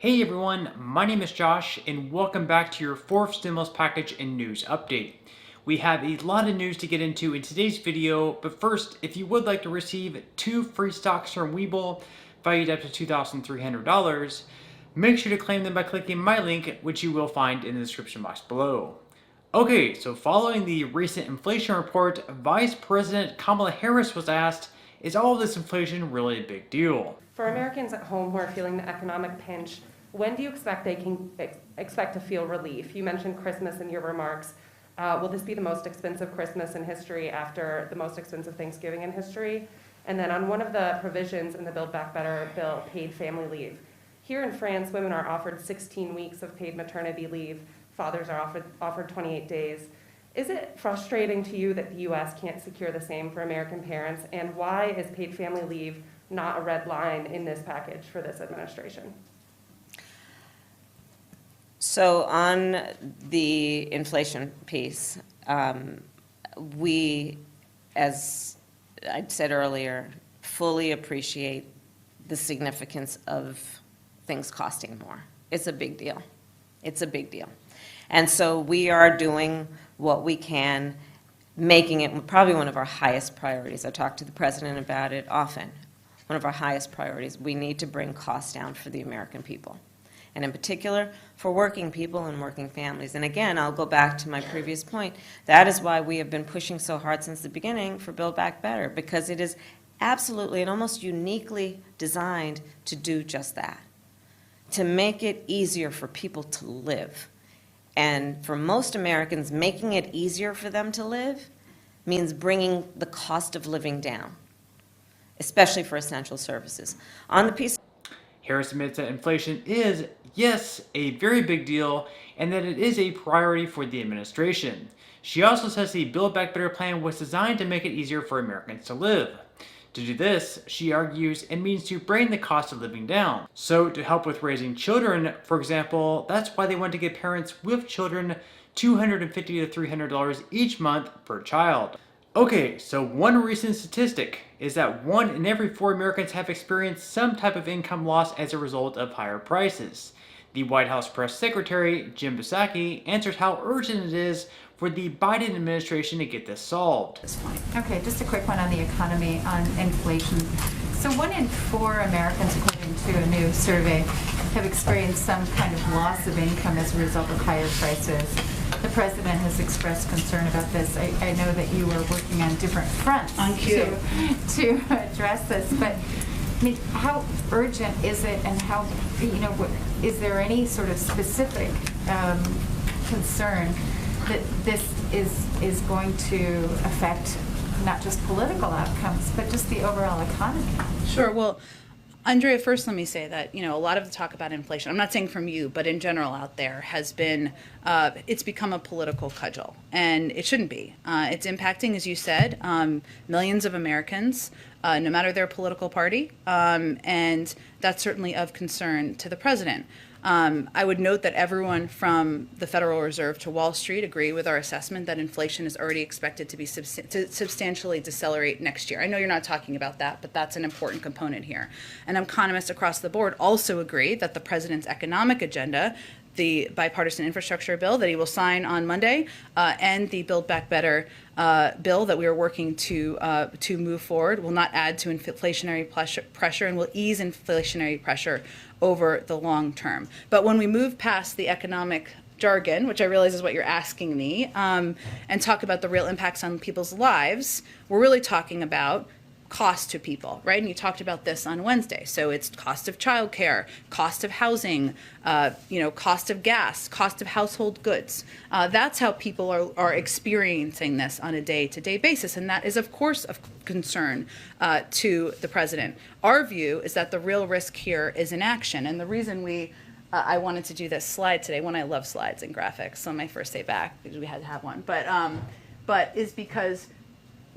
Hey everyone, my name is Josh and welcome back to your fourth stimulus package and news update. We have a lot of news to get into in today's video, but first, if you would like to receive 2 free stocks from Webull valued up to $2,300, make sure to claim them by clicking my link, which you will find in the description box below. Okay, so following the recent inflation report, Vice President Kamala Harris was asked, is all of this inflation really a big deal? For Americans at home who are feeling the economic pinch, when do you expect they can expect to feel relief? You mentioned Christmas in your remarks. Will this be the most expensive Christmas in history after the most expensive Thanksgiving in history? And then on one of the provisions in the Build Back Better bill, paid family leave. Here in France, women are offered 16 weeks of paid maternity leave. Fathers are offered 28 days. Is it frustrating to you that the U.S. can't secure the same for American parents? And why is paid family leave not a red line in this package for this administration? So on the inflation piece, we, as I said earlier, fully appreciate the significance of things costing more. It's a big deal. It's a big deal. And so we are doing what we can, making it probably one of our highest priorities. I talk to the president about it often. One of our highest priorities. We need to bring costs down for the American people, and in particular for working people and working families. And again, I'll go back to my previous point. That is why we have been pushing so hard since the beginning for Build Back Better, because it is absolutely and almost uniquely designed to do just that, to make it easier for people to live. And for most Americans, making it easier for them to live means bringing the cost of living down, especially for essential services. On the piece, Harris admits that inflation is, yes, a very big deal, and that it is a priority for the administration. She also says the Build Back Better plan was designed to make it easier for Americans to live. To do this, she argues, it means to bring the cost of living down. So to help with raising children, for example, that's why they want to give parents with children $250 to $300 each month per child. Okay, so one recent statistic is that 1 in every 4 Americans have experienced some type of income loss as a result of higher prices. The White House press secretary, Jim Psaki, answers how urgent it is for the Biden administration to get this solved. Okay, just a quick one on the economy, on inflation. So 1 in 4 Americans, according to a new survey, have experienced some kind of loss of income as a result of higher prices. The president has expressed concern about this. I know that you were working on different fronts to address this, but I mean, how urgent is it, and how, is there any sort of specific concern that this is going to affect not just political outcomes, but just the overall economy? Sure. Well, Andrea, first let me say that, a lot of the talk about inflation, I'm not saying from you, but in general out there, has been, it's become a political cudgel, and it shouldn't be. It's impacting, as you said, millions of Americans, no matter their political party, and that's certainly of concern to the president. I would note that everyone from the Federal Reserve to Wall Street agree with our assessment that inflation is already expected to be substantially decelerate next year. I know you're not talking about that, but that's an important component here. And economists across the board also agree that the president's economic agenda, the bipartisan infrastructure bill that he will sign on Monday, and the Build Back Better bill that we are working to move forward will not add to inflationary pressure and will ease inflationary pressure over the long term. But when we move past the economic jargon, which I realize is what you're asking me, and talk about the real impacts on people's lives, we're really talking about cost to people, right? And you talked about this on Wednesday. So it's cost of childcare, cost of housing, cost of gas, cost of household goods. That's how people are experiencing this on a day-to-day basis. And that is, of course, of concern to the president. Our view is that the real risk here is inaction. And the reason I wanted to do this slide today, I love slides and graphics on my first day back, because we had to have one, but is because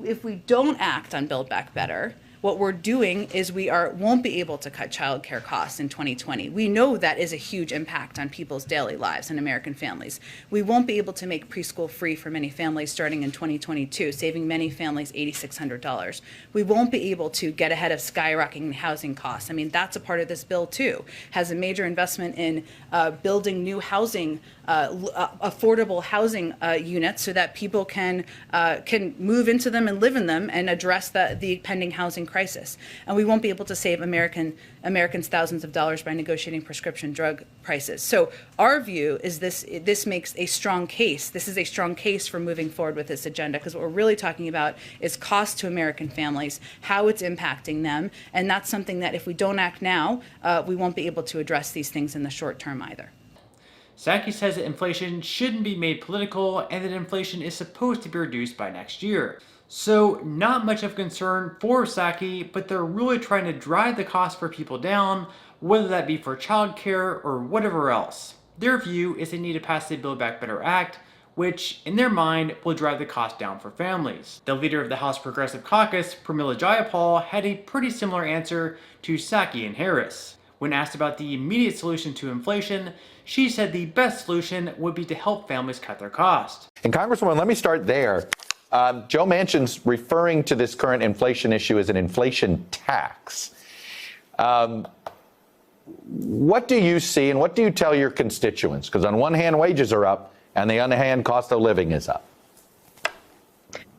if we don't act on Build Back Better, what we're doing is won't be able to cut childcare costs in 2020. We know that is a huge impact on people's daily lives and American families. We won't be able to make preschool free for many families starting in 2022, saving many families $8,600. We won't be able to get ahead of skyrocketing housing costs. I mean, that's a part of this bill too. Has a major investment in building new housing, affordable housing units so that people can move into them and live in them and address the pending housing crisis. And we won't be able to save Americans thousands of dollars by negotiating prescription drug prices. So our view is this makes a strong case. This is a strong case for moving forward with this agenda, because what we're really talking about is cost to American families, how it's impacting them, and that's something that if we don't act now, we won't be able to address these things in the short term either. Psaki says that inflation shouldn't be made political and that inflation is supposed to be reduced by next year. So not much of concern for Psaki, but they're really trying to drive the cost for people down, whether that be for childcare or whatever else. Their view is they need to pass the Build Back Better Act, which in their mind will drive the cost down for families. The leader of the House Progressive Caucus, Pramila Jayapal, had a pretty similar answer to Psaki and Harris. When asked about the immediate solution to inflation, she said the best solution would be to help families cut their cost. And Congresswoman, let me start there. Joe Manchin's referring to this current inflation issue as an inflation tax. What do you see and what do you tell your constituents? Because on one hand, wages are up, and on the other hand, cost of living is up.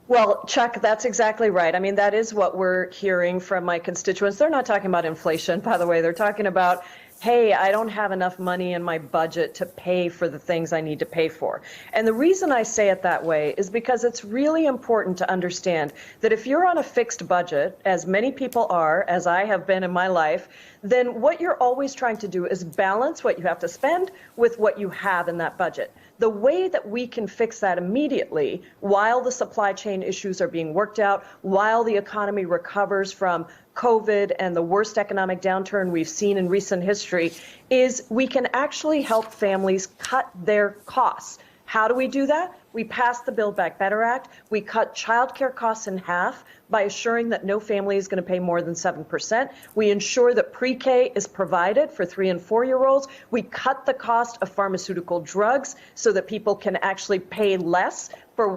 Well, Chuck, that's exactly right. I mean, that is what we're hearing from my constituents. They're not talking about inflation, by the way. They're talking about, hey, I don't have enough money in my budget to pay for the things I need to pay for. And the reason I say it that way is because it's really important to understand that if you're on a fixed budget, as many people are, as I have been in my life, then what you're always trying to do is balance what you have to spend with what you have in that budget. The way that we can fix that immediately while the supply chain issues are being worked out, while the economy recovers from COVID and the worst economic downturn we've seen in recent history, is we can actually help families cut their costs. How do we do that? We passed the Build Back Better Act. We cut childcare costs in half by assuring that no family is going to pay more than 7%. We ensure that pre-K is provided for 3- and 4-year-olds. We cut the cost of pharmaceutical drugs so that people can actually pay less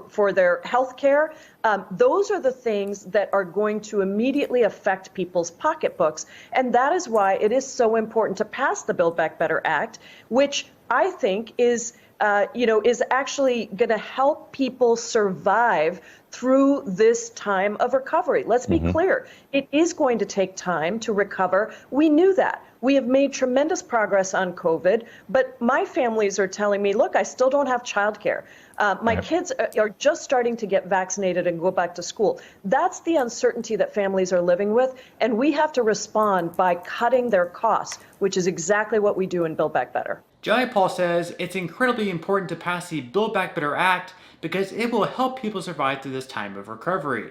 for their health care. Those are the things that are going to immediately affect people's pocketbooks. And that is why it is so important to pass the Build Back Better Act, which I think is actually going to help people survive through this time of recovery. Let's be clear. It is going to take time to recover. We knew that. We have made tremendous progress on COVID, but my families are telling me, look, I still don't have childcare. My kids are just starting to get vaccinated and go back to school. That's the uncertainty that families are living with, and we have to respond by cutting their costs, which is exactly what we do in Build Back Better. Jayapal says it's incredibly important to pass the Build Back Better Act because it will help people survive through this time of recovery.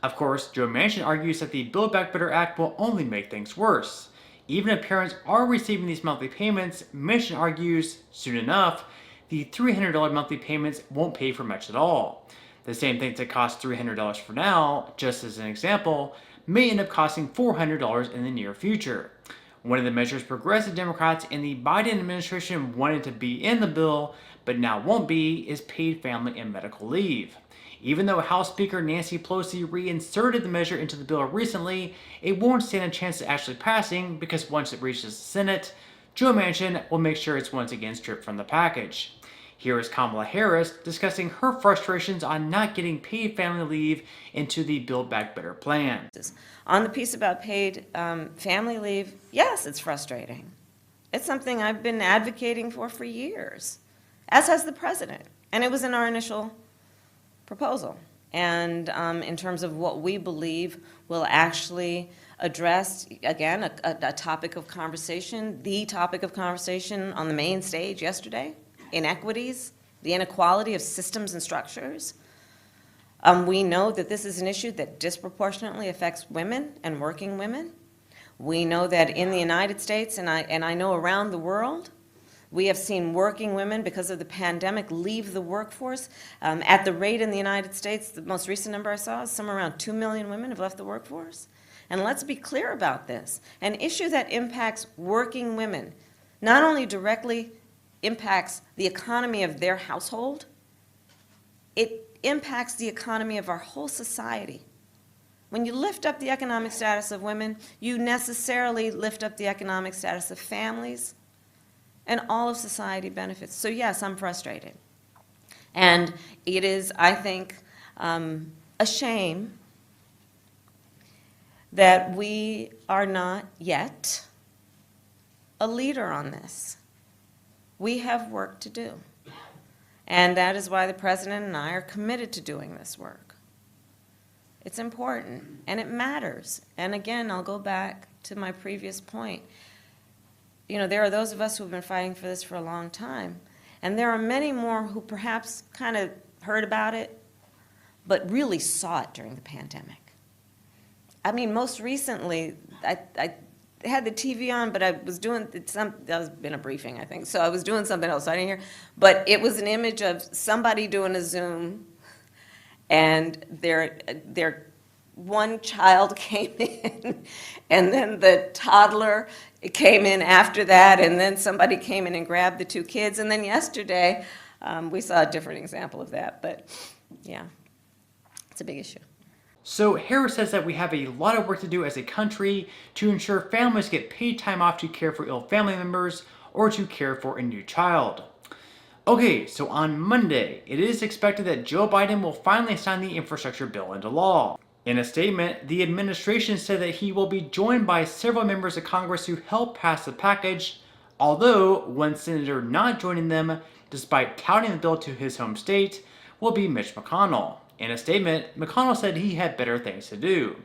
Of course, Joe Manchin argues that the Build Back Better Act will only make things worse. Even if parents are receiving these monthly payments, Manchin argues, soon enough, the $300 monthly payments won't pay for much at all. The same things that cost $300 for now, just as an example, may end up costing $400 in the near future. One of the measures progressive Democrats in the Biden administration wanted to be in the bill, but now won't be, is paid family and medical leave. Even though House Speaker Nancy Pelosi reinserted the measure into the bill recently, it won't stand a chance of actually passing because once it reaches the Senate, Joe Manchin will make sure it's once again stripped from the package. Here is Kamala Harris discussing her frustrations on not getting paid family leave into the Build Back Better plan. On the piece about paid family leave, yes, it's frustrating. It's something I've been advocating for years, as has the president. And it was in our initial proposal. And in terms of what we believe will actually address, again, a topic of conversation, the topic of conversation on the main stage yesterday, inequities, the inequality of systems and structures. We know that this is an issue that disproportionately affects women and working women. We know that in the United States, and I know around the world, we have seen working women, because of the pandemic, leave the workforce. At the rate in the United States, the most recent number I saw is somewhere around 2 million women have left the workforce. And let's be clear about this. An issue that impacts working women not only directly impacts the economy of their household, it impacts the economy of our whole society. When you lift up the economic status of women, you necessarily lift up the economic status of families, and all of society benefits. So yes, I'm frustrated. And it is, I think, a shame that we are not yet a leader on this. We have work to do. And that is why the President and I are committed to doing this work. It's important, and it matters. And again, I'll go back to my previous point. You know, there are those of us who have been fighting for this for a long time, and there are many more who perhaps kind of heard about it, but really saw it during the pandemic. I mean, most recently, I had the TV on, but I was doing that was in a briefing, I think, so I was doing something else, so I didn't hear. But it was an image of somebody doing a Zoom, and their one child came in, and then the toddler came in after that, and then somebody came in and grabbed the two kids, and then yesterday we saw a different example of that. But yeah, it's a big issue. So Harris says that we have a lot of work to do as a country to ensure families get paid time off to care for ill family members or to care for a new child. Okay, so on Monday, it is expected that Joe Biden will finally sign the infrastructure bill into law. In a statement, the administration said that he will be joined by several members of Congress who helped pass the package, although one senator not joining them, despite touting the bill to his home state, will be Mitch McConnell. In a statement, McConnell said he had better things to do.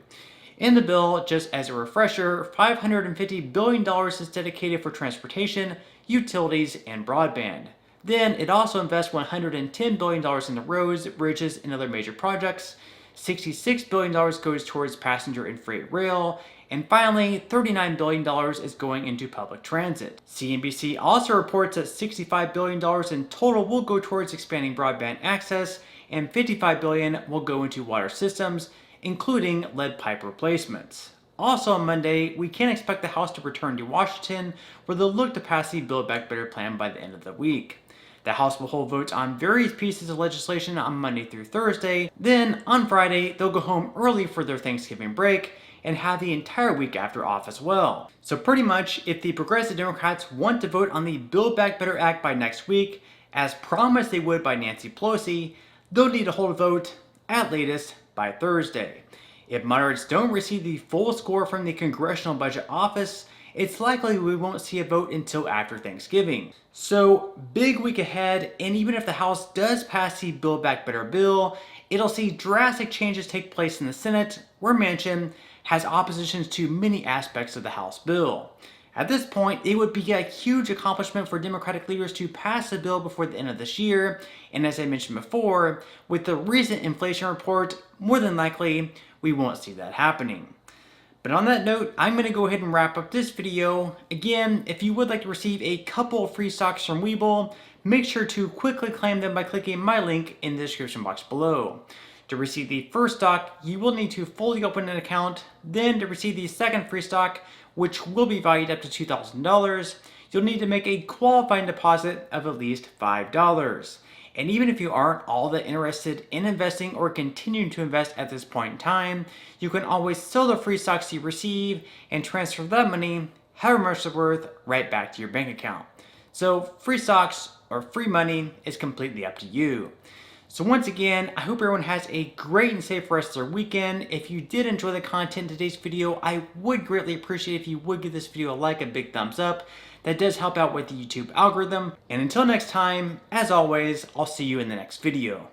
In the bill, just as a refresher, $550 billion is dedicated for transportation, utilities, and broadband. Then it also invests $110 billion in the roads, bridges, and other major projects. $66 billion goes towards passenger and freight rail, and finally, $39 billion is going into public transit. CNBC also reports that $65 billion in total will go towards expanding broadband access, and $55 billion will go into water systems, including lead pipe replacements. Also on Monday, we can expect the House to return to Washington, where they'll look to pass the Build Back Better plan by the end of the week. The House will hold votes on various pieces of legislation on Monday through Thursday. Then, on Friday, they'll go home early for their Thanksgiving break and have the entire week after off as well. So pretty much, if the Progressive Democrats want to vote on the Build Back Better Act by next week, as promised they would by Nancy Pelosi, they'll need to hold a vote, at latest, by Thursday. If moderates don't receive the full score from the Congressional Budget Office, it's likely we won't see a vote until after Thanksgiving. So, big week ahead, and even if the House does pass the Build Back Better bill, it'll see drastic changes take place in the Senate, where Manchin has oppositions to many aspects of the House bill. At this point, it would be a huge accomplishment for Democratic leaders to pass the bill before the end of this year, and as I mentioned before, with the recent inflation report, more than likely, we won't see that happening. But on that note, I'm going to go ahead and wrap up this video. Again, if you would like to receive a couple of free stocks from Webull, make sure to quickly claim them by clicking my link in the description box below. To receive the first stock, you will need to fully open an account. Then to receive the second free stock, which will be valued up to $2,000, you'll need to make a qualifying deposit of at least $5. And even if you aren't all that interested in investing or continuing to invest at this point in time, you can always sell the free stocks you receive and transfer that money, however much it's worth, right back to your bank account. So free stocks or free money is completely up to you. So once again, I hope everyone has a great and safe rest of their weekend. If you did enjoy the content in today's video, I would greatly appreciate if you would give this video a like, a big thumbs up. That does help out with the YouTube algorithm. And until next time, as always, I'll see you in the next video.